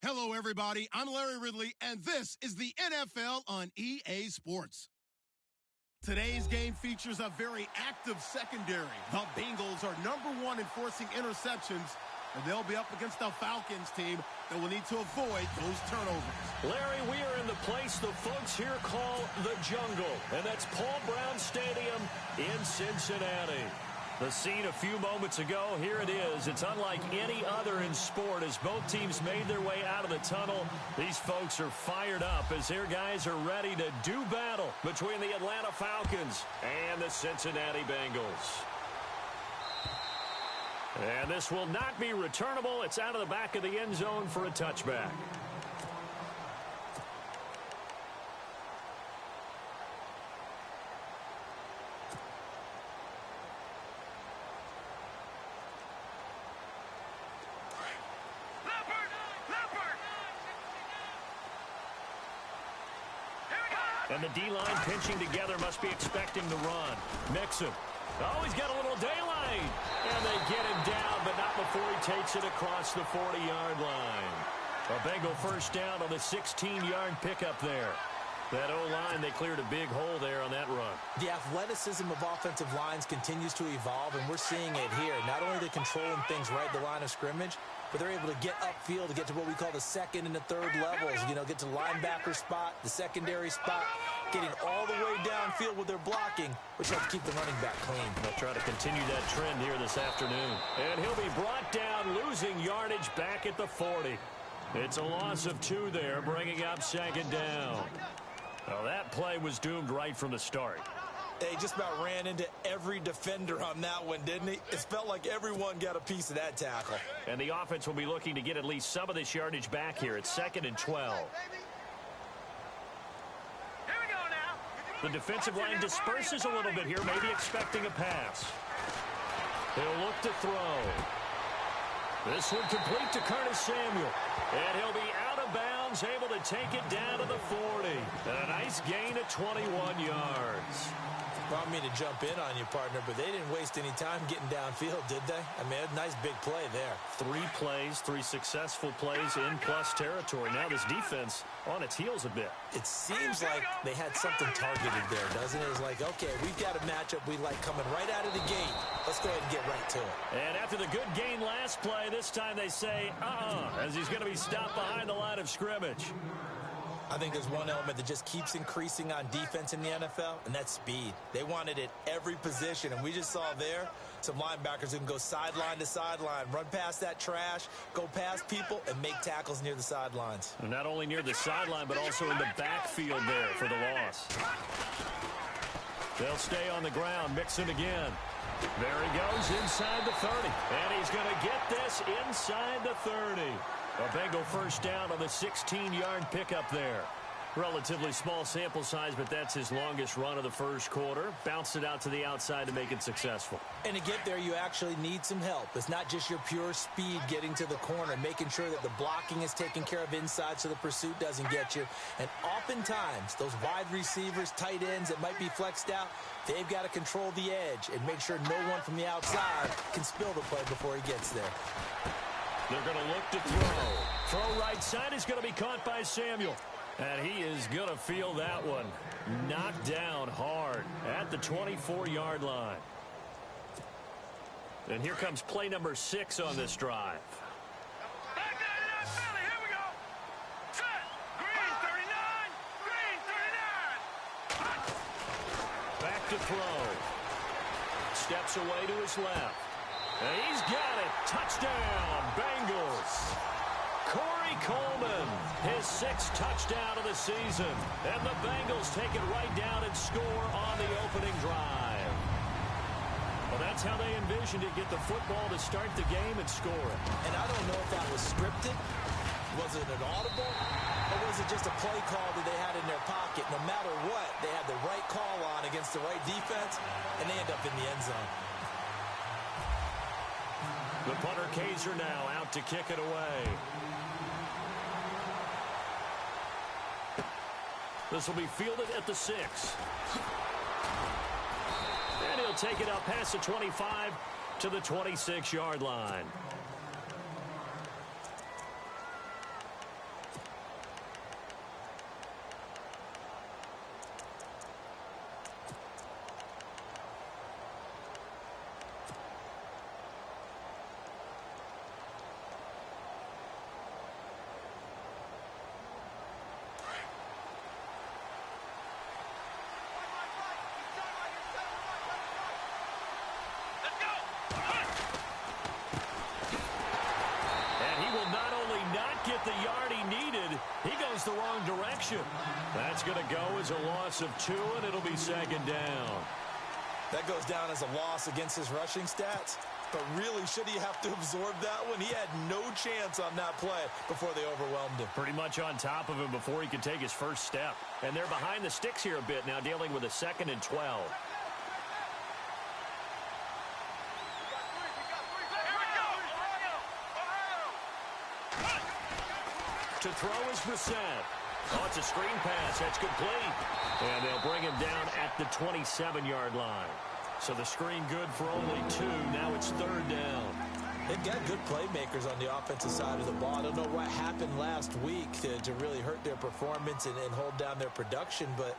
Hello, everybody. I'm Larry Ridley, and this is the NFL on EA Sports. Today's game features a very active secondary. The Bengals are #1 in forcing interceptions, and they'll be up against the Falcons team that will need to avoid those turnovers. Larry, we are in the place the folks here call the Jungle, and that's Paul Brown Stadium in Cincinnati. The scene a few moments ago, here it is. It's unlike any other in sport as both teams made their way out of the tunnel. These folks are fired up as their guys are ready to do battle between the Atlanta Falcons and the Cincinnati Bengals. And this will not be returnable. It's out of the back of the end zone for a touchback. And the D-line pinching together must be expecting the run. Mixon. Oh, he's got a little daylight. And they get him down, but not before he takes it across the 40-yard line. A Bengal first down on the 16-yard pickup there. That O-line, they cleared a big hole there on that run. The athleticism of offensive lines continues to evolve, and we're seeing it here. Not only are they controlling things right at the line of scrimmage, but they're able to get upfield to get to what we call the second and the third levels. You know, get to the linebacker spot, the secondary spot, getting all the way downfield with their blocking, which helps keep the running back clean. They'll try to continue that trend here this afternoon. And he'll be brought down, losing yardage back at the 40. It's a loss of 2 there, bringing up second down. Well, that play was doomed right from the start. He just about ran into every defender on that one, didn't he? It felt like everyone got a piece of that tackle. And the offense will be looking to get at least some of this yardage back here. It's 2nd and 12. Here we go now. The defensive line disperses a little bit here, maybe expecting a pass. He'll look to throw. This one complete to Curtis Samuel. And he'll be out of bounds, able to take it down to the 40. And a nice gain of 21 yards. Brought me to jump in on you, partner, but they didn't waste any time getting downfield, did they? I mean, a nice big play there. 3 plays, 3 successful plays in plus territory. Now this defense on its heels a bit. It seems like they had something targeted there, doesn't it? It's like, okay, we've got a matchup we like coming right out of the gate. Let's go ahead and get right to it. And after the good gain last play, this time they say, as he's going to be stopped behind the line of scrimmage. I think there's one element that just keeps increasing on defense in the NFL, and that's speed. They want it at every position, and we just saw there some linebackers who can go sideline to sideline, run past that trash, go past people, and make tackles near the sidelines. And not only near the sideline, but also in the backfield there for the loss. They'll stay on the ground, Mixon again. There he goes inside the 30, and he's going to get this inside the 30. A Bengal first down on the 16-yard pickup there. Relatively small sample size, but that's his longest run of the first quarter. Bounced it out to the outside to make it successful. And to get there, you actually need some help. It's not just your pure speed getting to the corner, making sure that the blocking is taken care of inside so the pursuit doesn't get you. And oftentimes, those wide receivers, tight ends that might be flexed out, they've got to control the edge and make sure no one from the outside can spill the play before he gets there. They're going to look to throw. Throw right side is going to be caught by Samuel. And he is going to feel that one. Knocked down hard at the 24-yard line. And here comes play number 6 on this drive. Back there, Philly. Here we go. Set. Green 39. Green 39. Back to throw. Steps away to his left. And he's got it. Touchdown, Bengals. Corey Coleman, his 6th touchdown of the season. And the Bengals take it right down and score on the opening drive. Well, that's how they envisioned it. Get the football to start the game and score it. And I don't know if that was scripted. Was it an audible? Or was it just a play call that they had in their pocket? No matter what, they had the right call on against the right defense, and they end up in the end zone. The punter Kaiser now out to kick it away. This will be fielded at the 6. And he'll take it up past the 25 to the 26-yard line. goes the wrong direction. That's going to go as a loss of 2, and it'll be second down. That goes down as a loss against his rushing stats. But really, should he have to absorb that one? He had no chance on that play before they overwhelmed him. Pretty much on top of him before he could take his first step. And they're behind the sticks here a bit now, dealing with a 2nd and 12. To throw is Brissett. Oh, it's a screen pass. That's complete. And they'll bring him down at the 27-yard line. So the screen good for only 2. Now it's 3rd down. They've got good playmakers on the offensive side of the ball. I don't know what happened last week to really hurt their performance and hold down their production, but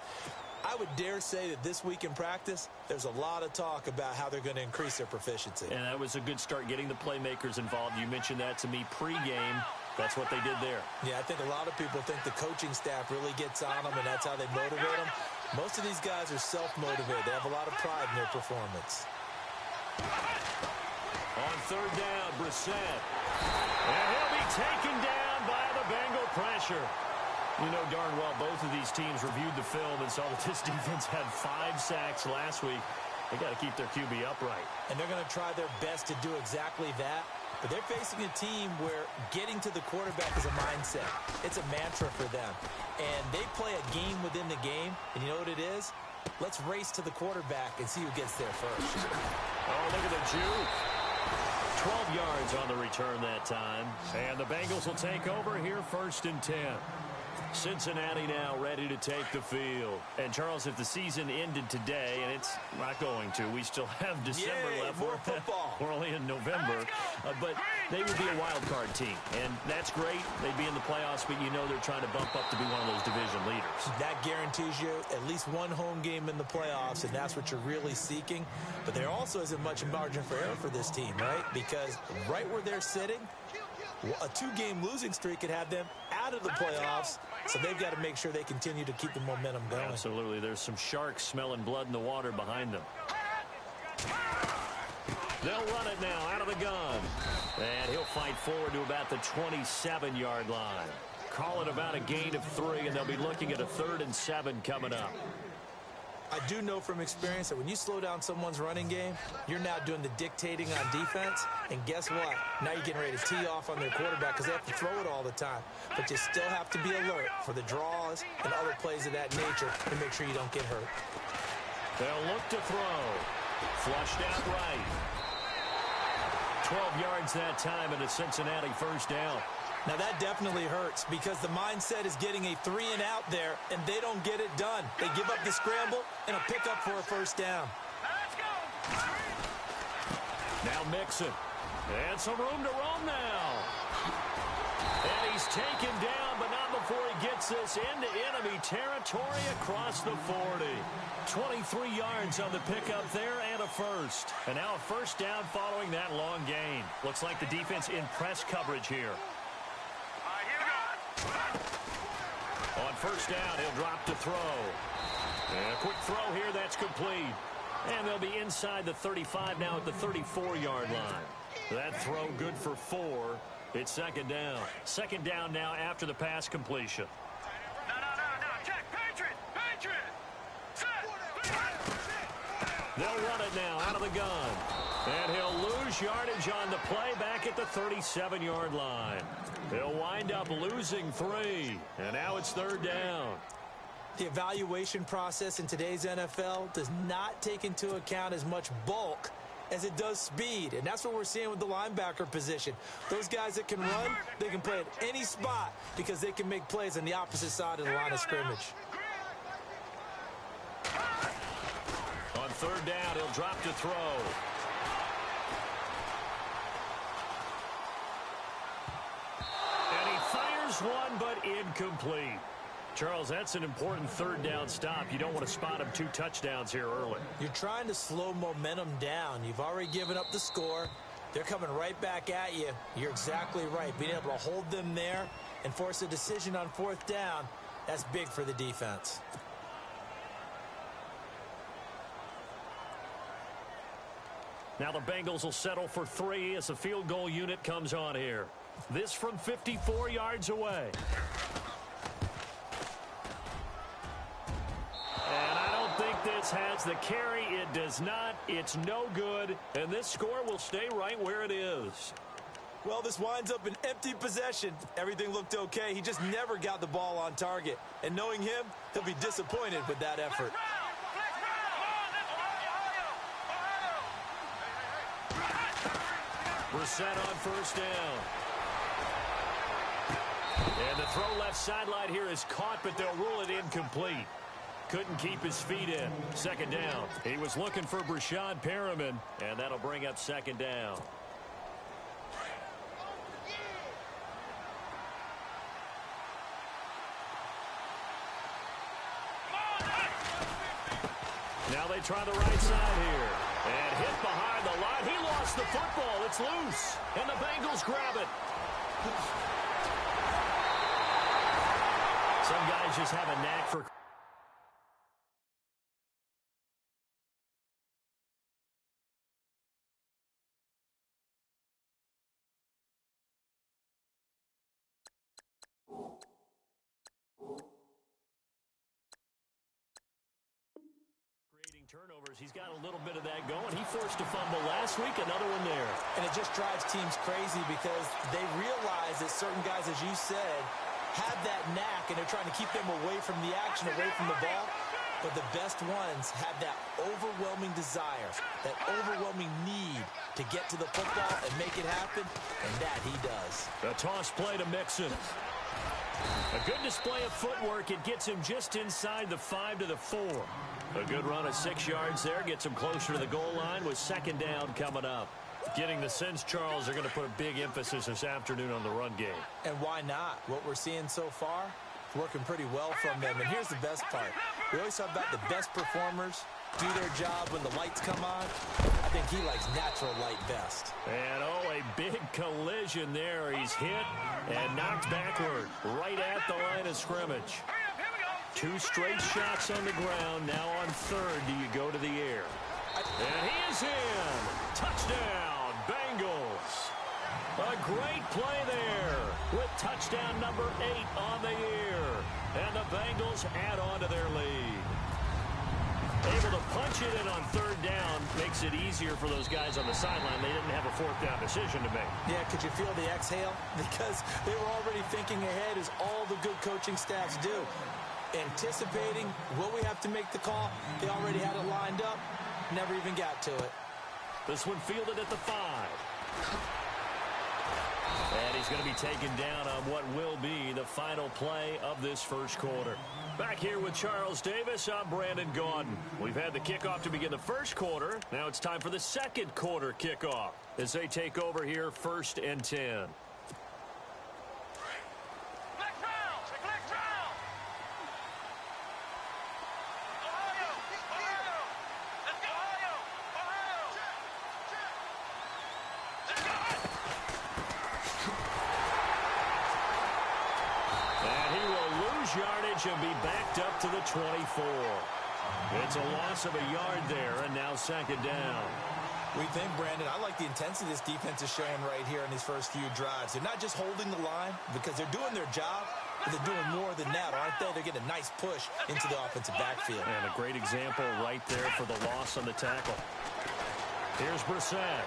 I would dare say that this week in practice, there's a lot of talk about how they're going to increase their proficiency. And that was a good start, getting the playmakers involved. You mentioned that to me pregame. That's what they did there. Yeah, I think a lot of people think the coaching staff really gets on them, and that's how they motivate them. Most of these guys are self-motivated. They have a lot of pride in their performance. On 3rd down, Brissett. And he'll be taken down by the Bengal pressure. You know darn well both of these teams reviewed the film and saw that this defense had 5 sacks last week. They got to keep their QB upright. And they're going to try their best to do exactly that. But they're facing a team where getting to the quarterback is a mindset. It's a mantra for them. And they play a game within the game. And you know what it is? Let's race to the quarterback and see who gets there first. Oh, look at the juke. 12 yards on the return that time. And the Bengals will take over here 1st and 10. Cincinnati now ready to take the field. And, Charles, if the season ended today, and it's not going to, we still have December left. More football. We're only in November. But they would be a wild card team. And that's great. They'd be in the playoffs, but you know they're trying to bump up to be one of those division leaders. That guarantees you at least one home game in the playoffs, and that's what you're really seeking. But there also isn't much margin for error for this team, right? Because right where they're sitting, a 2-game losing streak could have them out of the playoffs, so they've got to make sure they continue to keep the momentum going. Absolutely. There's some sharks smelling blood in the water behind them. They'll run it now out of the gun. And he'll fight forward to about the 27-yard line. Call it about a gain of 3, and they'll be looking at a 3rd and 7 coming up. I do know from experience that when you slow down someone's running game, you're now doing the dictating on defense. And guess what? Now you're getting ready to tee off on their quarterback because they have to throw it all the time. But you still have to be alert for the draws and other plays of that nature to make sure you don't get hurt. They'll look to throw. Flushed out right. 12 yards that time, and a Cincinnati 1st down. Now that definitely hurts because the mindset is getting a 3-and-out there, and they don't get it done. They give up the scramble and a pickup for a 1st down. Let's go. Now Mixon. And some room to roam now. And he's taken down, but not before he gets this into enemy territory across the 40. 23 yards on the pickup there and a 1st. And now a 1st down following that long gain. Looks like the defense in press coverage here. On 1st down, he'll drop to throw. And a quick throw here, that's complete. And they'll be inside the 35 now at the 34-yard line. That throw good for 4. It's 2nd down. 2nd down now after the pass completion. No. Check. Patriot. Set. They'll run it now out of the gun. And he'll lose yardage on the play back at the 37-yard line. He'll wind up losing 3. And now it's 3rd down. The evaluation process in today's NFL does not take into account as much bulk as it does speed. And that's what we're seeing with the linebacker position. Those guys that can run, they can play at any spot because they can make plays on the opposite side of the line of scrimmage. On 3rd down, he'll drop to throw. And he fires one, but incomplete. Charles, that's an important 3rd down stop. You don't want to spot him 2 touchdowns here early. You're trying to slow momentum down. You've already given up the score. They're coming right back at you. You're exactly right. Being able to hold them there and force a decision on 4th down, that's big for the defense. Now the Bengals will settle for 3 as the field goal unit comes on here. This from 54 yards away. This has the carry. It does not. It's no good. And this score will stay right where it is. Well, this winds up an empty possession. Everything looked okay. He just never got the ball on target. And knowing him, he'll be disappointed with that effort. Brissett on first down. And the throw left sideline here is caught, but they'll rule it incomplete. Couldn't keep his feet in. Second down. He was looking for Brashad Perriman, and that'll bring up second down. Now they try the right side here. And hit behind the line. He lost the football. It's loose. And the Bengals grab it. Some guys just have a knack for... turnovers. He's got a little bit of that going. He forced a fumble last week, another one there. And it just drives teams crazy because they realize that certain guys, as you said, have that knack, and they're trying to keep them away from the action, away from the ball. But the best ones have that overwhelming desire, that overwhelming need to get to the football and make it happen, and that he does. The toss play to Mixon. A good display of footwork. It gets him just inside the 5 to the 4. A good run of 6 yards there. Gets him closer to the goal line with second down coming up. Getting the sense, Charles, they're going to put a big emphasis this afternoon on the run game. And why not? What we're seeing so far, working pretty well from them. And here's the best part. We always talk about the best performers do their job when the lights come on. I think he likes natural light best. And, oh, a big collision there. He's hit and knocked backward right at the line of scrimmage. 2 straight shots on the ground. Now on third, do you go to the air? And he is in. Touchdown, Bengals. A great play there with touchdown number 8 on the year. And the Bengals add on to their lead. Able to punch it in on third down makes it easier for those guys on the sideline. They didn't have a fourth down decision to make. Yeah, could you feel the exhale? Because they were already thinking ahead, as all the good coaching staffs do. Anticipating, will we have to make the call? They already had it lined up. Never even got to it. This one fielded at the 5. And he's going to be taken down on what will be the final play of this first quarter. Back here with Charles Davis, I'm Brandon Gaudin. We've had the kickoff to begin the first quarter. Now it's time for the second quarter kickoff as they take over here, 1st and 10. Yardage and be backed up to the 24. It's a loss of a yard there, and now second down. We think, Brandon, I like the intensity this defense is showing right here in these first few drives. They're not just holding the line because they're doing their job, but they're doing more than that, aren't they? They're getting a nice push into the offensive backfield. And a great example right there for the loss on the tackle. Here's Brissett.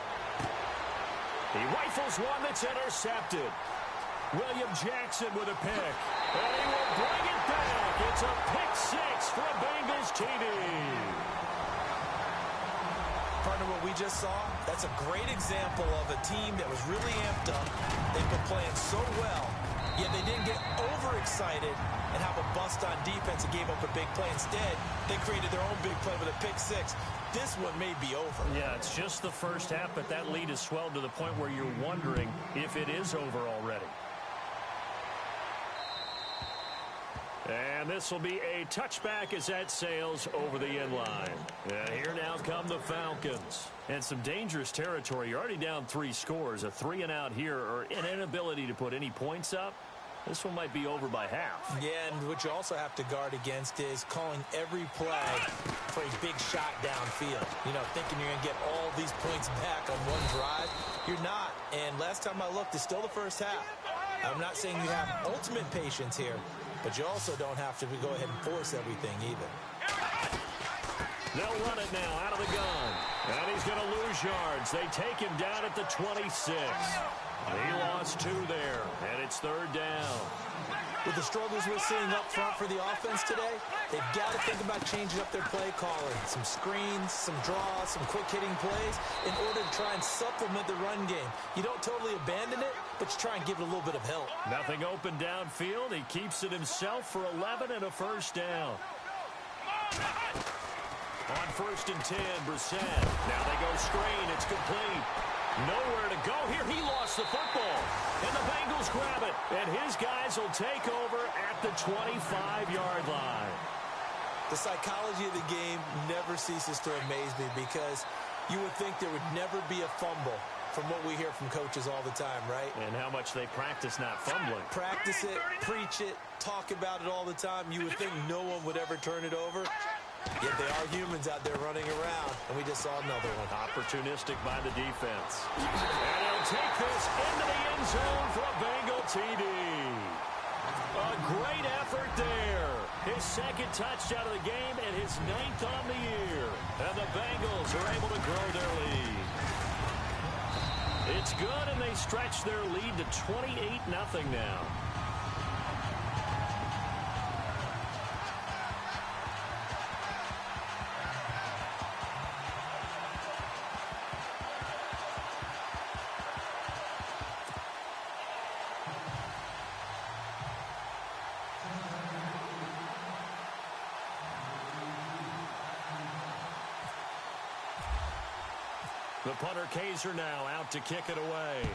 He rifles one that's intercepted. William Jackson with a pick. And he will bring it back. It's a pick 6 for Bengals TD. Partner, what we just saw, that's a great example of a team that was really amped up. They've been playing so well, yet they didn't get overexcited and have a bust on defense and gave up a big play. Instead, they created their own big play with a pick 6. This one may be over. Yeah, it's just the first half, but that lead has swelled to the point where you're wondering if it is over already. And this will be a touchback as that sails over the end line. And here now come the Falcons. And some dangerous territory. You're already down 3 scores. A 3-and-out here, or an inability to put any points up. This one might be over by half. Yeah, and what you also have to guard against is calling every play for a big shot downfield. You know, thinking you're going to get all these points back on one drive. You're not. And last time I looked, it's still the first half. I'm not saying you have ultimate patience here, but you also don't have to go ahead and force everything either. They'll run it now out of the gun. And he's going to lose yards. They take him down at the 26. He lost 2 there, and it's 3rd down. With the struggles we're seeing up front for the offense today, they've got to think about changing up their play calling. Some screens, some draws, some quick-hitting plays in order to try and supplement the run game. You don't totally abandon it, but you try and give it a little bit of help. Nothing open downfield. He keeps it himself for 11 and a 1st down. On 1st and 10, Brissett. Now they go screen. It's complete. Nowhere to go here. He lost the football. And the Bengals grab it. And his guys will take over at the 25-yard line. The psychology of the game never ceases to amaze me because you would think there would never be a fumble from what we hear from coaches all the time, right? And how much they practice not fumbling. Practice it, preach it, talk about it all the time. You would think no one would ever turn it over. Yet they are humans out there running around, and we just saw another one. Opportunistic by the defense. And he'll take this into the end zone for a Bengal TD. A great effort there. His 2nd touchdown of the game and his 9th on the year. And the Bengals are able to grow their lead. It's good, and they stretch their lead to 28-0 now. The punter Kaiser now out to kick it away.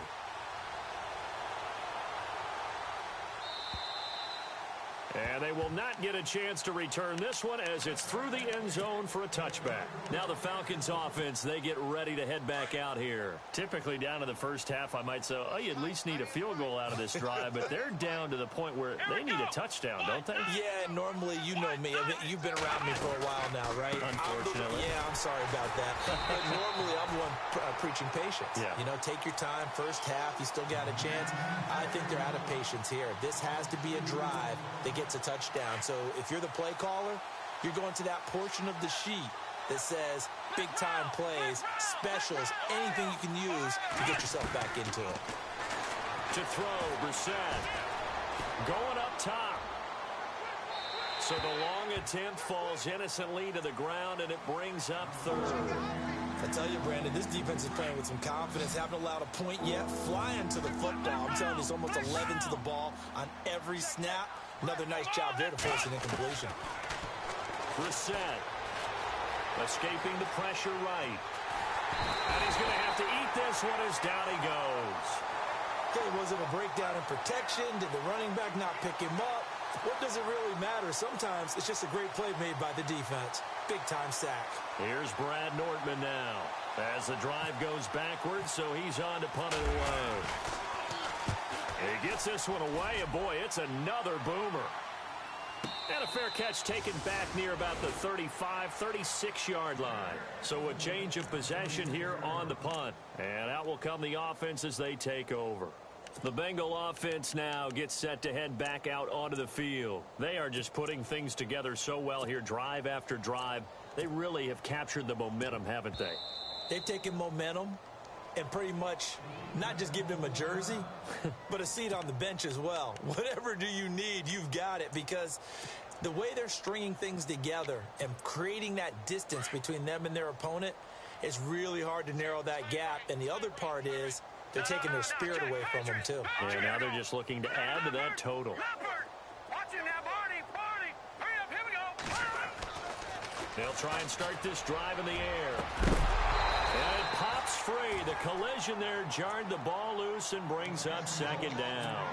And they will not get a chance to return this one as it's through the end zone for a touchback. Now the Falcons offense, they get ready to head back out here. Typically down to the first half, I might say, oh, you at least need a field goal out of this drive, but they're down to the point where they need a touchdown, don't they? Yeah, normally, you know me. I mean, you've been around me for a while now, right? Unfortunately. I'm sorry about that. But normally, I'm one preaching patience. Yeah. You know, take your time. First half, you still got a chance. I think they're out of patience here. This has to be a drive that gets a touchdown. So if you're the play caller, you're going to that portion of the sheet that says big-time plays, specials, anything you can use to get yourself back into it. To throw, Brissett. Going up top. So the long attempt falls innocently to the ground, and it brings up 3rd. I tell you, Brandon, this defense is playing with some confidence. Haven't allowed a point yet. Flying to the football. I'm telling you, it's almost 11 to the ball on every snap. Another nice job there to force an incompletion. Brissett escaping the pressure right. And he's going to have to eat this one as down he goes. Okay, was it a breakdown in protection? Did the running back not pick him up? What does it really matter? Sometimes it's just a great play made by the defense. Big-time sack. Here's Brad Nortman now as the drive goes backwards, so he's on to punt it away. He gets this one away, and boy, it's another boomer. And a fair catch taken back near about the 35, 36-yard line. So a change of possession here on the punt. And out will come the offense as they take over. The Bengal offense now gets set to head back out onto the field. They are just putting things together so well here, drive after drive. They really have captured the momentum, haven't they? They've taken momentum and pretty much not just given him a jersey, but a seat on the bench as well. Whatever do you need, you've got it, because the way they're stringing things together and creating that distance between them and their opponent, it's really hard to narrow that gap. And the other part is they're taking their spirit away from them, too. And now they're just looking to add to that total. They'll try and start this drive in the air. And it pops free. The collision there jarred the ball loose and brings up 2nd down.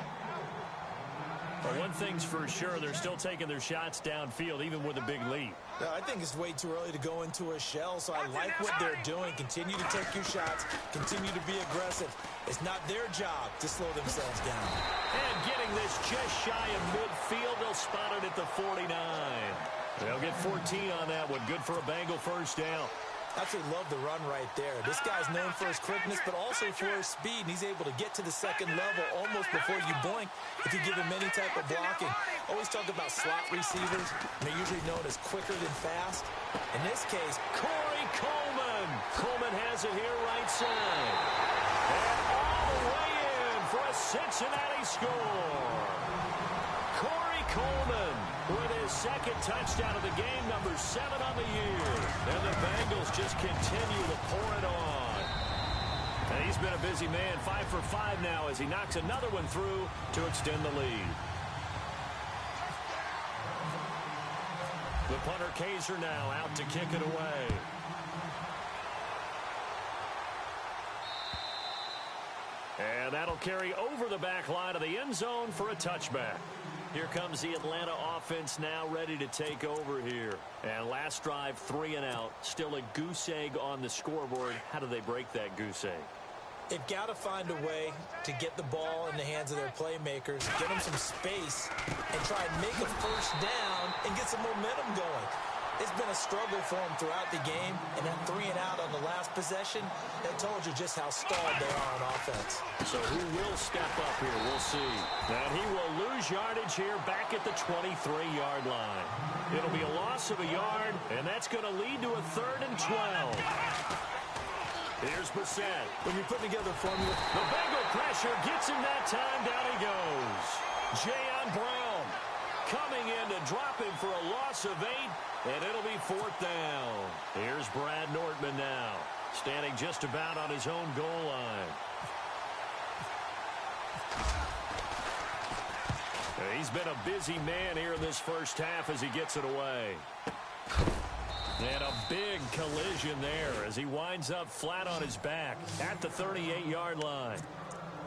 But one thing's for sure, they're still taking their shots downfield, even with a big lead. No, I think it's way too early to go into a shell, so I like what they're doing. Continue to take your shots. Continue to be aggressive. It's not their job to slow themselves down. And getting this just shy of midfield, they'll spot it at the 49. They'll get 14 on that one. Good for a Bengal first down. Absolutely love the run right there. This guy's known for his quickness, but also for his speed, and he's able to get to the second level almost before you blink if you give him any type of blocking. Always talk about slot receivers, and they're usually known as quicker than fast. In this case, Corey Coleman. Coleman has it here right side. And all the way in for a Cincinnati score. Corey Coleman with his second touchdown of the game, number 7 on the year. And the Bengals just continue to pour it on. And he's been a busy man, 5 for 5 now as he knocks another one through to extend the lead. The punter Kaiser now out to kick it away. And that'll carry over the back line of the end zone for a touchback. Here comes the Atlanta offense now ready to take over here. And last drive, 3 and out. Still a goose egg on the scoreboard. How do they break that goose egg? they've got to find a way to get the ball in the hands of their playmakers, get them some space, and try and make a first down and get some momentum going. It's been a struggle for them throughout the game, and that 3 and out on the last possession, that told you just how stalled they are on offense. So who will step up here? We'll see. And he will lose yardage here back at the 23-yard line. It'll be a loss of a yard, and that's going to lead to a 3rd and 12. Here's Brissett. When you're putting together a formula, the Bengal pressure gets him that time. Down he goes. Jayon Brown coming in to drop him for a loss of 8, and it'll be 4th down. Here's Brad Nortman now, standing just about on his own goal line. He's been a busy man here in this first half as he gets it away. And a big collision there as he winds up flat on his back at the 38-yard line.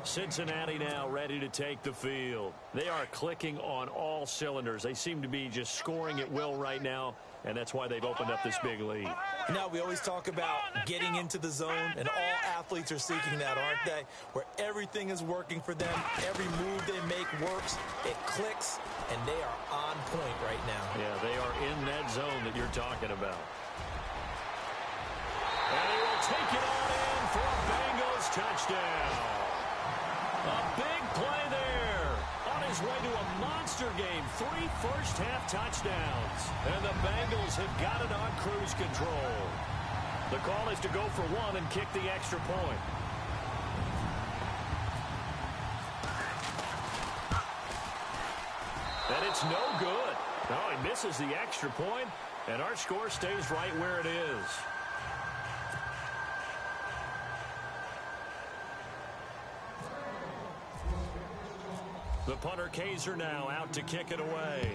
Cincinnati now ready to take the field. They are clicking on all cylinders. They seem to be just scoring at will right now, and that's why they've opened up this big lead. Now, we always talk about getting into the zone, and all athletes are seeking that, aren't they? Where everything is working for them, every move they make works, it clicks, and they are on point right now. Yeah, they are in that zone that you're talking about. And he will take it on in for a Bengals touchdown. A big play there. On his way to a monster game. 3 first-half touchdowns. And the Bengals have got it on cruise control. The call is to go for 1 and kick the extra point. And it's no good. No, he misses the extra point, and our score stays right where it is. The punter Kaiser now out to kick it away.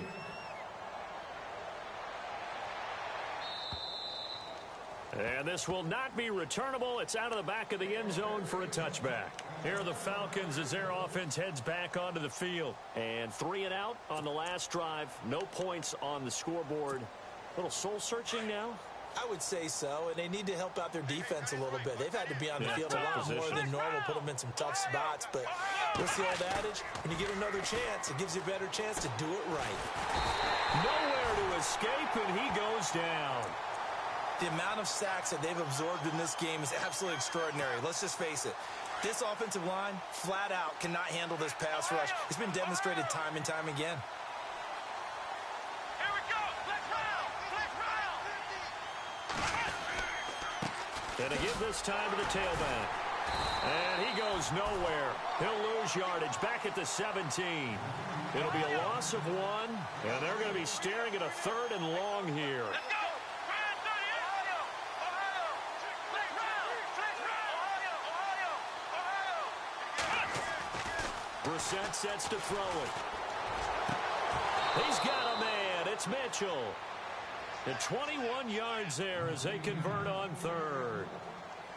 And this will not be returnable. It's out of the back of the end zone for a touchback. Here are the Falcons as their offense heads back onto the field. And 3 and out on the last drive. No points on the scoreboard. A little soul-searching now? I would say so, and they need to help out their defense a little bit. They've had to be on the field a lot more than normal, put them in some tough spots. But what's the old adage? When you get another chance, it gives you a better chance to do it right. Nowhere to escape, and he goes down. The amount of sacks that they've absorbed in this game is absolutely extraordinary. Let's just face it. This offensive line, flat out, cannot handle this pass rush. It's been demonstrated time and time again. Here we go. Let's round. Let's round. And to give this time to the tailback. And he goes nowhere. He'll lose yardage back at the 17. It'll be a loss of 1, and they're going to be staring at a 3rd and long here. Let's go. Round 38. Ohio. Let's round. Let's round. Ohio. Brissett sets to throw it. He's got a man. It's Mitchell. And 21 yards there as they convert on 3rd.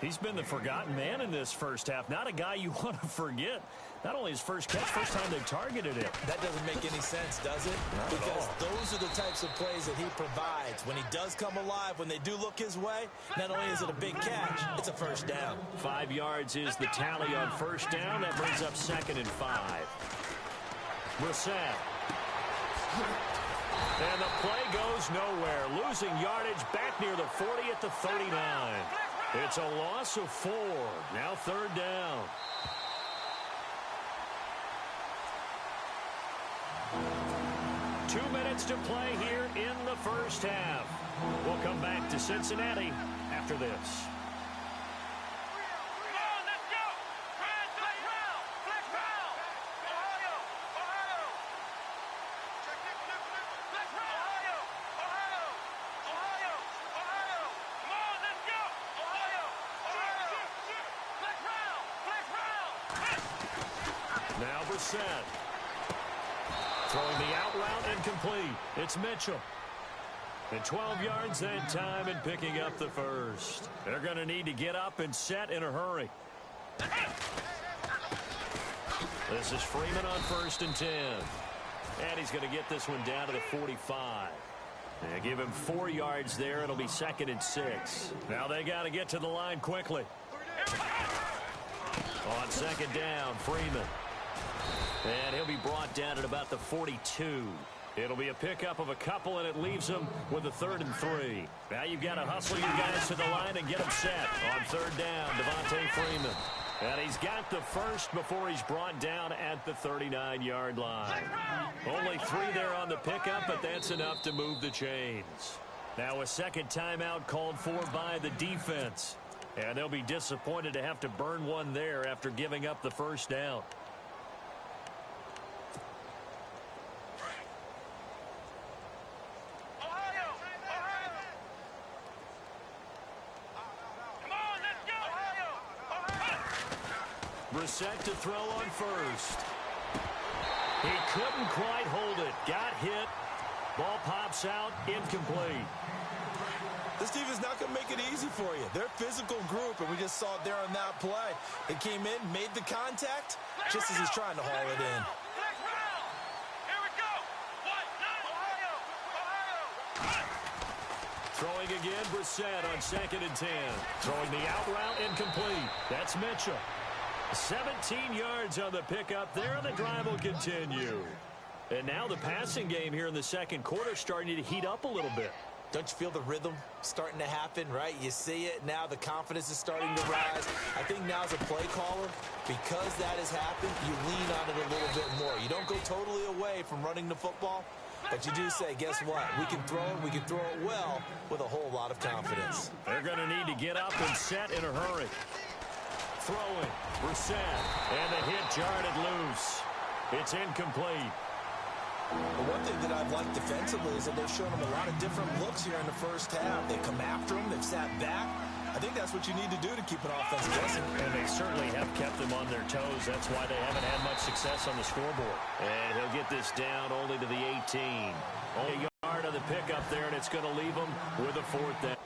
He's been the forgotten man in this first half. Not a guy you want to forget. Not only his first catch, first time they've targeted him. That doesn't make any sense, does it? Not because at all. those are the types of plays that he provides. When he does come alive, when they do look his way, not only is it a big catch, it's a first down. 5 yards is the tally on first down. That brings up 2nd and 5. Brissett. And the play goes nowhere. Losing yardage back near the 40 at the 39. It's a loss of 4. Now third down. Two minutes to play here in the first half. We'll come back to Cincinnati after this. Now Brissett. Throwing the out route incomplete. It's Mitchell. And 12 yards that time and picking up the first. They're going to need to get up and set in a hurry. This is Freeman on 1st and 10. And he's going to get this one down to the 45. They give him 4 yards there. It'll be 2nd and 6. Now they got to get to the line quickly. On 2nd down, Freeman. And he'll be brought down at about the 42. It'll be a pickup of a couple, and it leaves him with a 3rd and 3. Now you've got to hustle your guys to the line and get them set. On 3rd down, Devontae Freeman. And he's got the first before he's brought down at the 39-yard line. Only 3 there on the pickup, but that's enough to move the chains. Now a second timeout called for by the defense. And they'll be disappointed to have to burn one there after giving up the first down. Brissett to throw on 1st. He couldn't quite hold it. Got hit. Ball pops out. Incomplete. This defense is not going to make it easy for you. They're a physical group, and we just saw it there on that play. They came in, made the contact, just as he's trying to haul it in. Throwing again, Brissett on 2nd and 10. Throwing the out route incomplete. That's Mitchell. 17 yards on the pickup there, and the drive will continue. And now the passing game here in the second quarter starting to heat up a little bit. Don't you feel the rhythm starting to happen, right? You see it now. The confidence is starting to rise. I think now as a play caller, because that has happened, you lean on it a little bit more. You don't go totally away from running the football, but you do say, guess what? We can throw it. We can throw it well with a whole lot of confidence. They're going to need to get up and set in a hurry. Throwing, Brissett, and the hit jarred it loose. It's incomplete. Well, one thing that I've liked defensively is that they've shown them a lot of different looks here in the first half. They come after them. They've sat back. I think that's what you need to do to keep an offense guessing. And they certainly have kept them on their toes. That's why they haven't had much success on the scoreboard. And he'll get this down only to the 18. Only a yard on the pickup there, and it's going to leave them with a 4th down.